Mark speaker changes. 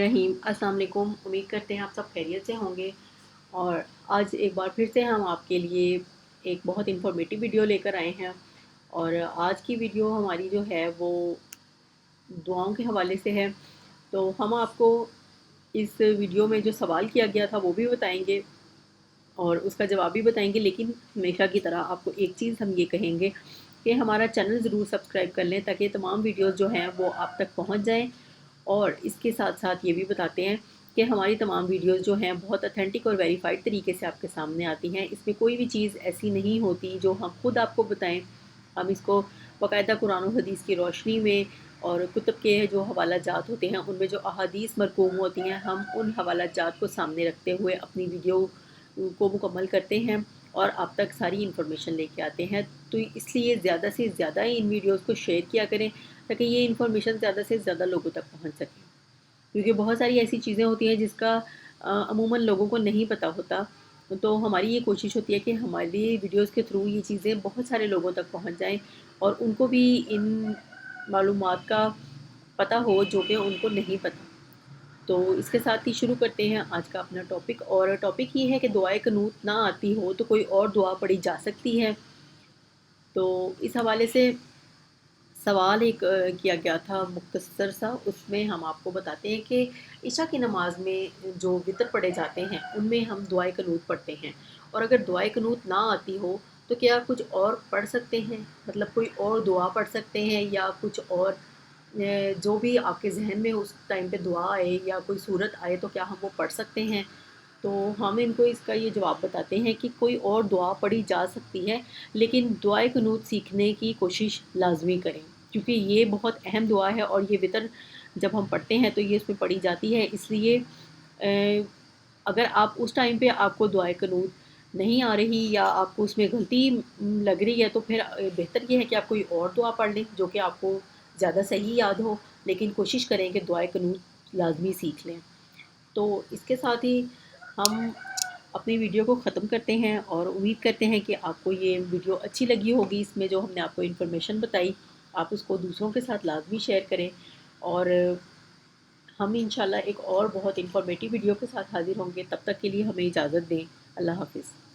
Speaker 1: रहीम, अस्सलाम वालेकुम। उम्मीद करते हैं आप सब खैरियत से होंगे। और आज एक बार फिर से हम आपके लिए एक बहुत इन्फॉर्मेटिव वीडियो लेकर आए हैं। और आज की वीडियो हमारी जो है वो दुआओं के हवाले से है। तो हम आपको इस वीडियो में जो सवाल किया गया था वो भी बताएंगे और उसका जवाब भी बताएंगे, लेकिन हमेशा की तरह आपको एक चीज़ हम ये कहेंगे कि हमारा चैनल ज़रूर सब्सक्राइब कर लें ताकि तमाम वीडियोस जो हैं वो आप तक पहुंच जाएं। और इसके साथ साथ ये भी बताते हैं कि हमारी तमाम वीडियोस जो हैं बहुत अथेंटिक और वेरीफाइड तरीके से आपके सामने आती हैं। इसमें कोई भी चीज़ ऐसी नहीं होती जो हम खुद आपको बताएं। हम इसको बाकायदा कुरान और हदीस की रोशनी में और कुतुब के जो हवाला जात होते हैं उनमें जो अहादीस मरकूम होती हैं, हम उन हवाला जात को सामने रखते हुए अपनी वीडियो को मुकम्मल करते हैं और आप तक सारी इन्फॉर्मेशन लेके आते हैं। तो इसलिए ज़्यादा से ज़्यादा इन वीडियोस को शेयर किया करें ताकि ये इन्फॉर्मेशन ज़्यादा से ज़्यादा लोगों तक पहुंच सके। क्योंकि बहुत सारी ऐसी चीज़ें होती हैं जिसका अमूमन लोगों को नहीं पता होता। तो हमारी ये कोशिश होती है कि हमारी वीडियोस के थ्रू ये चीज़ें बहुत सारे लोगों तक पहुंच जाएं और उनको भी इन मालूमात का पता हो जो कि उनको नहीं पता। तो इसके साथ ही शुरू करते हैं आज का अपना टॉपिक। और टॉपिक ये है कि दुआए कनूत ना आती हो तो कोई और दुआ पढ़ी जा सकती है। तो इस हवाले से सवाल एक किया गया था मुख्तसर सा, उसमें हम आपको बताते हैं कि इशा की नमाज में जो वितर पढ़े जाते हैं उनमें हम दुआए कनूत पढ़ते हैं। और अगर दुआए कनूत ना आती हो तो क्या कुछ और पढ़ सकते हैं, मतलब कोई और दुआ पढ़ सकते हैं या कुछ और जो भी आपके जहन में उस टाइम पे दुआ आए या कोई सूरत आए तो क्या हम वो पढ़ सकते हैं। तो हम इनको इसका ये जवाब बताते हैं कि कोई और दुआ पढ़ी जा सकती है, लेकिन दुआए कुनूत सीखने की कोशिश लाजमी करें क्योंकि ये बहुत अहम दुआ है और ये वितर जब हम पढ़ते हैं तो ये इसमें पढ़ी जाती है। इसलिए अगर आप उस टाइम पे आपको दुआए कुनूत नहीं आ रही या आपको उसमें गलती लग रही है तो फिर बेहतर ये है कि आप कोई और दुआ पढ़ लें जो कि आपको ज़्यादा सही याद हो, लेकिन कोशिश करें कि दुआए कुनूत लाजमी सीख लें। तो इसके साथ ही हम अपनी वीडियो को ख़त्म करते हैं और उम्मीद करते हैं कि आपको ये वीडियो अच्छी लगी होगी। इसमें जो हमने आपको इन्फॉर्मेशन बताई आप उसको दूसरों के साथ लाजमी शेयर करें। और हम इंशाल्लाह एक और बहुत इन्फॉर्मेटिव वीडियो के साथ हाज़िर होंगे। तब तक के लिए हमें इजाज़त दें। अल्लाह हाफ़िज़।